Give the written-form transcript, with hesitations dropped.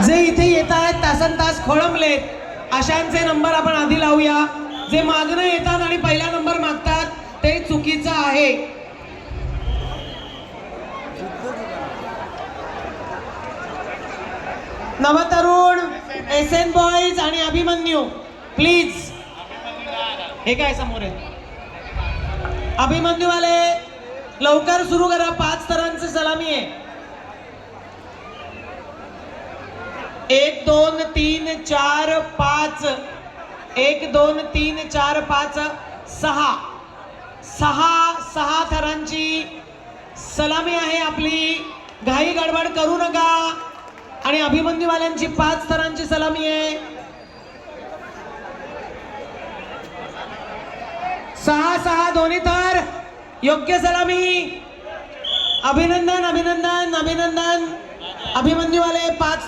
जे इथे येत आहेत तासन तास खोळंबलेत अशांचे नंबर आपण आधी लावूया. जे मागणं येतात आणि पहिला नंबर मागतात ते चुकीचं आहे. नवतरुण, एसएन बॉयज आणि अभिमन्यू प्लीज. हे काय समोर आहे? अभिमन्यू वाले लवकर सुरू करा. 5 थरांची सलामी आहे. 1 2 3 4 5 1 2 3 4 5 6 थरांची सलामी आहे आपली. घाई गडबड करू नका. आणि अभिमन्यू वाल्यांची 5 थरांची सलामी आहे. 6 दोन्ही थर योग्य सलामी. अभिनंदन अभिनंदन अभिनंदन. अभिमन्यू वाले 5